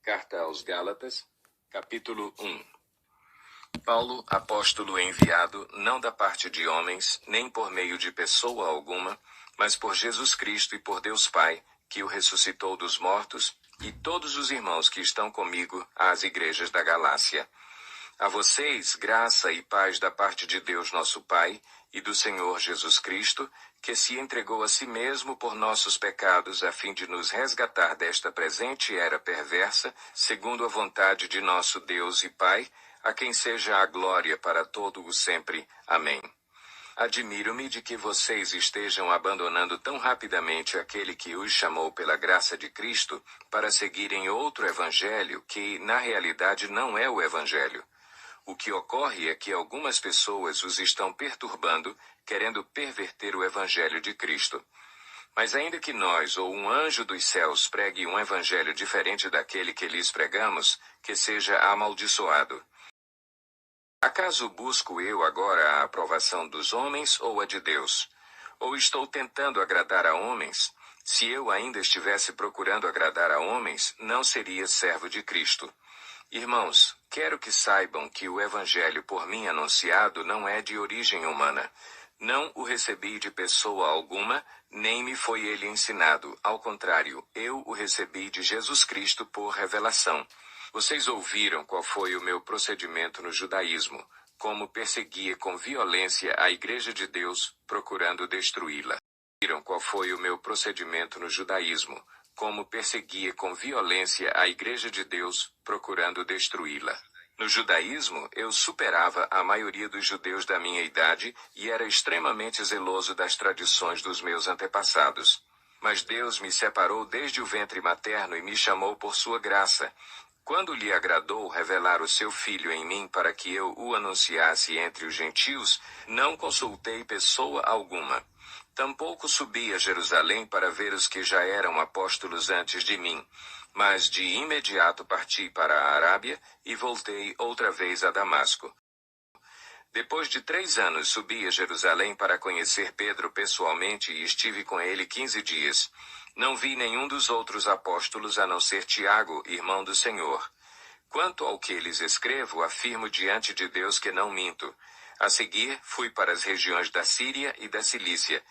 Carta aos Gálatas, capítulo 1. Paulo, apóstolo enviado, não da parte de homens, nem por meio de pessoa alguma, mas por Jesus Cristo e por Deus Pai, que o ressuscitou dos mortos, e todos os irmãos que estão comigo às igrejas da Galácia. A vocês, graça e paz da parte de Deus nosso Pai e do Senhor Jesus Cristo, que se entregou a si mesmo por nossos pecados a fim de nos resgatar desta presente era perversa, segundo a vontade de nosso Deus e Pai, a quem seja a glória para todo o sempre. Amém. Admiro-me de que vocês estejam abandonando tão rapidamente aquele que os chamou pela graça de Cristo para seguirem outro evangelho que, na realidade, não é o evangelho. O que ocorre é que algumas pessoas os estão perturbando, querendo perverter o evangelho de Cristo. Mas ainda que nós ou um anjo dos céus pregue um evangelho diferente daquele que lhes pregamos, que seja amaldiçoado. Acaso busco eu agora a aprovação dos homens ou a de Deus? Ou estou tentando agradar a homens? Se eu ainda estivesse procurando agradar a homens, não seria servo de Cristo. Irmãos, quero que saibam que o evangelho por mim anunciado não é de origem humana. Não o recebi de pessoa alguma, nem me foi ele ensinado. Ao contrário, eu o recebi de Jesus Cristo por revelação. Vocês ouviram qual foi o meu procedimento no judaísmo, como perseguia com violência a igreja de Deus, procurando destruí-la. Ouviram qual foi o meu procedimento no judaísmo, como perseguia com violência a igreja de Deus, procurando destruí-la. No judaísmo, eu superava a maioria dos judeus da minha idade e era extremamente zeloso das tradições dos meus antepassados. Mas Deus me separou desde o ventre materno e me chamou por sua graça. Quando lhe agradou revelar o seu Filho em mim para que eu o anunciasse entre os gentios, não consultei pessoa alguma. Tampouco subi a Jerusalém para ver os que já eram apóstolos antes de mim, mas de imediato parti para a Arábia e voltei outra vez a Damasco. Depois de 3 anos subi a Jerusalém para conhecer Pedro pessoalmente e estive com ele 15 dias. Não vi nenhum dos outros apóstolos a não ser Tiago, irmão do Senhor. Quanto ao que lhes escrevo, afirmo diante de Deus que não minto. A seguir, fui para as regiões da Síria e da Cilícia.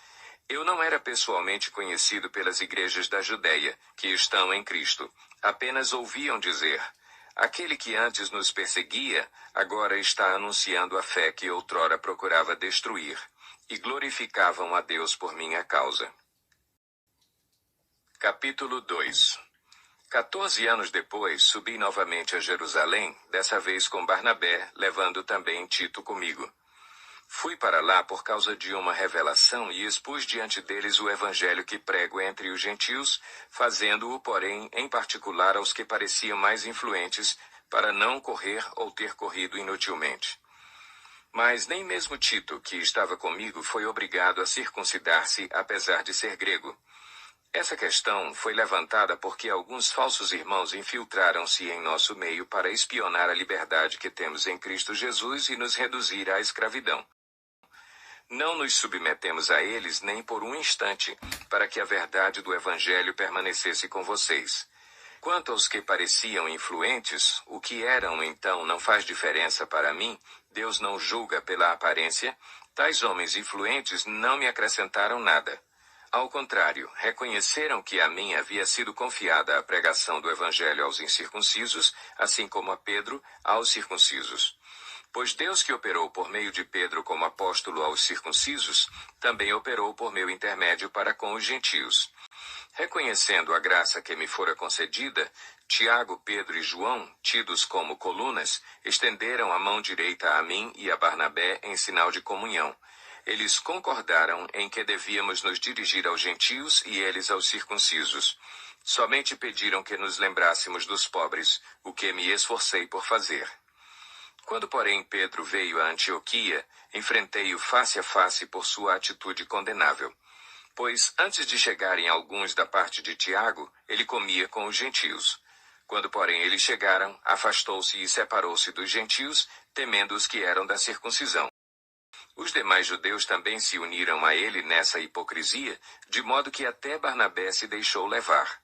Eu não era pessoalmente conhecido pelas igrejas da Judéia, que estão em Cristo. Apenas ouviam dizer: aquele que antes nos perseguia, agora está anunciando a fé que outrora procurava destruir. E glorificavam a Deus por minha causa. Capítulo 2. 14 anos depois, subi novamente a Jerusalém, dessa vez com Barnabé, levando também Tito comigo. Fui para lá por causa de uma revelação e expus diante deles o evangelho que prego entre os gentios, fazendo-o, porém, em particular aos que pareciam mais influentes, para não correr ou ter corrido inutilmente. Mas nem mesmo Tito, que estava comigo, foi obrigado a circuncidar-se, apesar de ser grego. Essa questão foi levantada porque alguns falsos irmãos infiltraram-se em nosso meio para espionar a liberdade que temos em Cristo Jesus e nos reduzir à escravidão. Não nos submetemos a eles nem por um instante, para que a verdade do Evangelho permanecesse com vocês. Quanto aos que pareciam influentes, o que eram então não faz diferença para mim, Deus não julga pela aparência, tais homens influentes não me acrescentaram nada. Ao contrário, reconheceram que a mim havia sido confiada a pregação do Evangelho aos incircuncisos, assim como a Pedro, aos circuncisos. Pois Deus que operou por meio de Pedro como apóstolo aos circuncisos, também operou por meu intermédio para com os gentios. Reconhecendo a graça que me fora concedida, Tiago, Pedro e João, tidos como colunas, estenderam a mão direita a mim e a Barnabé em sinal de comunhão. Eles concordaram em que devíamos nos dirigir aos gentios e eles aos circuncisos. Somente pediram que nos lembrássemos dos pobres, o que me esforcei por fazer. Quando, porém, Pedro veio a Antioquia, enfrentei-o face a face por sua atitude condenável. Pois, antes de chegarem alguns da parte de Tiago, ele comia com os gentios. Quando, porém, eles chegaram, afastou-se e separou-se dos gentios, temendo os que eram da circuncisão. Os demais judeus também se uniram a ele nessa hipocrisia, de modo que até Barnabé se deixou levar.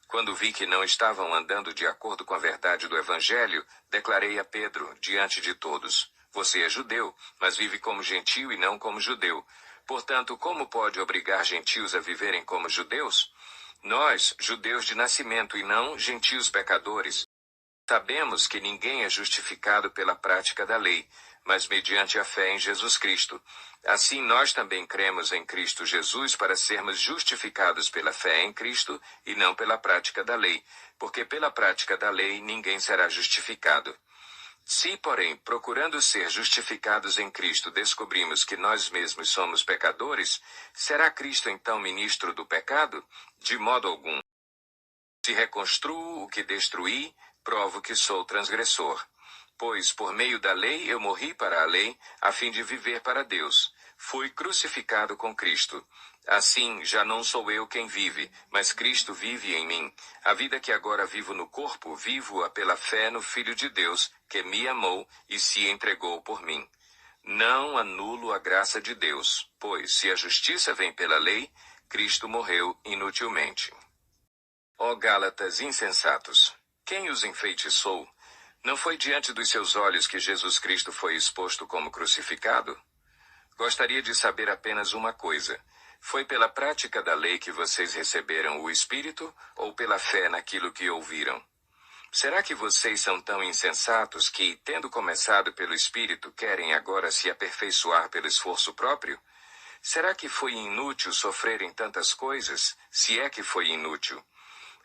Quando vi que não estavam andando de acordo com a verdade do Evangelho, declarei a Pedro, diante de todos: você é judeu, mas vive como gentio e não como judeu. Portanto, como pode obrigar gentios a viverem como judeus? Nós, judeus de nascimento e não gentios pecadores, sabemos que ninguém é justificado pela prática da lei, mas mediante a fé em Jesus Cristo. Assim nós também cremos em Cristo Jesus para sermos justificados pela fé em Cristo e não pela prática da lei, porque pela prática da lei ninguém será justificado. Se, porém, procurando ser justificados em Cristo, descobrimos que nós mesmos somos pecadores, será Cristo então ministro do pecado? De modo algum. Se reconstruo o que destruí, provo que sou transgressor. Pois por meio da lei eu morri para a lei, a fim de viver para Deus. Fui crucificado com Cristo. Assim, já não sou eu quem vive, mas Cristo vive em mim. A vida que agora vivo no corpo, vivo-a pela fé no Filho de Deus, que me amou e se entregou por mim. Não anulo a graça de Deus, pois se a justiça vem pela lei, Cristo morreu inutilmente. Ó Gálatas insensatos! Quem os enfeitiçou? Não foi diante dos seus olhos que Jesus Cristo foi exposto como crucificado? Gostaria de saber apenas uma coisa. Foi pela prática da lei que vocês receberam o Espírito ou pela fé naquilo que ouviram? Será que vocês são tão insensatos que, tendo começado pelo Espírito, querem agora se aperfeiçoar pelo esforço próprio? Será que foi inútil sofrerem tantas coisas, se é que foi inútil?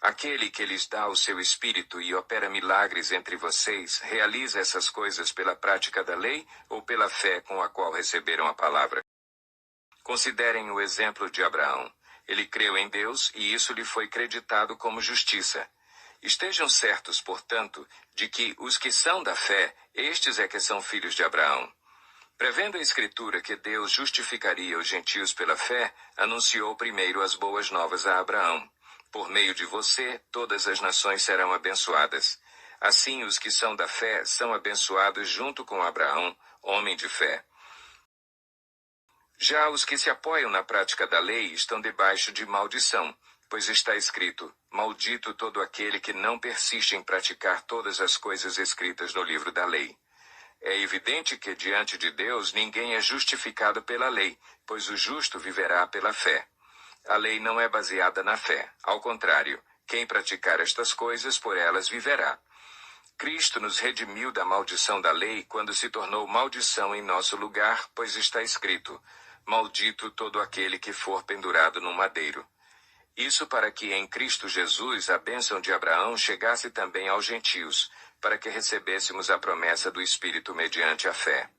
Aquele que lhes dá o seu Espírito e opera milagres entre vocês, realiza essas coisas pela prática da lei ou pela fé com a qual receberam a palavra? Considerem o exemplo de Abraão. Ele creu em Deus e isso lhe foi creditado como justiça. Estejam certos, portanto, de que os que são da fé, estes é que são filhos de Abraão. Prevendo a Escritura que Deus justificaria os gentios pela fé, anunciou primeiro as boas novas a Abraão. Por meio de você, todas as nações serão abençoadas. Assim, os que são da fé são abençoados junto com Abraão, homem de fé. Já os que se apoiam na prática da lei estão debaixo de maldição, pois está escrito: maldito todo aquele que não persiste em praticar todas as coisas escritas no livro da lei. É evidente que diante de Deus ninguém é justificado pela lei, pois o justo viverá pela fé. A lei não é baseada na fé. Ao contrário, quem praticar estas coisas, por elas viverá. Cristo nos redimiu da maldição da lei quando se tornou maldição em nosso lugar, pois está escrito: maldito todo aquele que for pendurado no madeiro. Isso para que em Cristo Jesus a bênção de Abraão chegasse também aos gentios, para que recebêssemos a promessa do Espírito mediante a fé.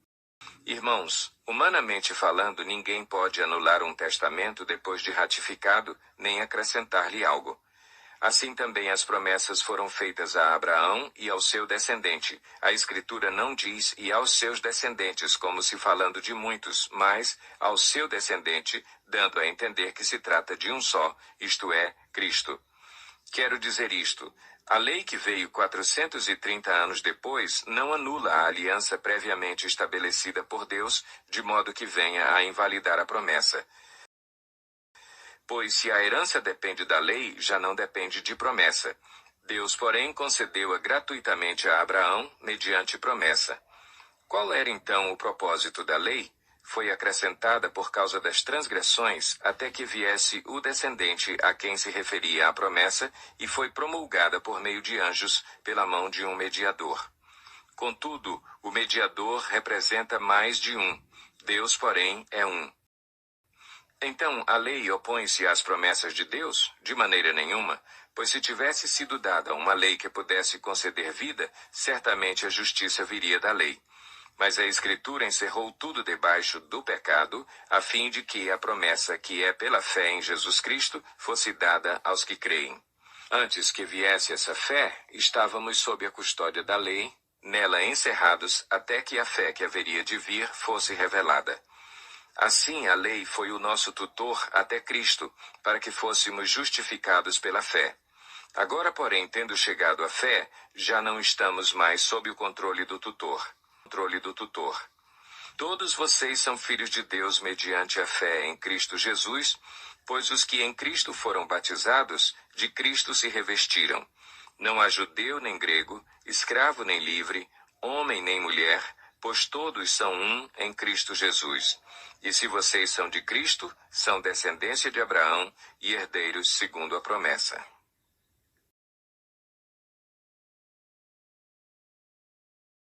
Irmãos, humanamente falando, ninguém pode anular um testamento depois de ratificado, nem acrescentar-lhe algo. Assim também as promessas foram feitas a Abraão e ao seu descendente. A Escritura não diz "e aos seus descendentes", como se falando de muitos, mas "ao seu descendente", dando a entender que se trata de um só, isto é, Cristo. Quero dizer isto: a lei que veio 430 anos depois não anula a aliança previamente estabelecida por Deus, de modo que venha a invalidar a promessa. Pois se a herança depende da lei, já não depende de promessa. Deus, porém, concedeu-a gratuitamente a Abraão, mediante promessa. Qual era então o propósito da lei? Foi acrescentada por causa das transgressões, até que viesse o descendente a quem se referia a promessa, e foi promulgada por meio de anjos, pela mão de um mediador. Contudo, o mediador representa mais de um. Deus, porém, é um. Então, a lei opõe-se às promessas de Deus? De maneira nenhuma, pois se tivesse sido dada uma lei que pudesse conceder vida, certamente a justiça viria da lei. Mas a Escritura encerrou tudo debaixo do pecado, a fim de que a promessa que é pela fé em Jesus Cristo fosse dada aos que creem. Antes que viesse essa fé, estávamos sob a custódia da lei, nela encerrados até que a fé que haveria de vir fosse revelada. Assim, a lei foi o nosso tutor até Cristo, para que fôssemos justificados pela fé. Agora, porém, tendo chegado à fé, já não estamos mais sob o controle do tutor. Todos vocês são filhos de Deus mediante a fé em Cristo Jesus, Pois os que em Cristo foram batizados, de Cristo se revestiram. Não há judeu nem grego, escravo nem livre, homem nem mulher, pois todos são um em Cristo Jesus. E se vocês são de Cristo, são descendência de Abraão e herdeiros segundo a promessa.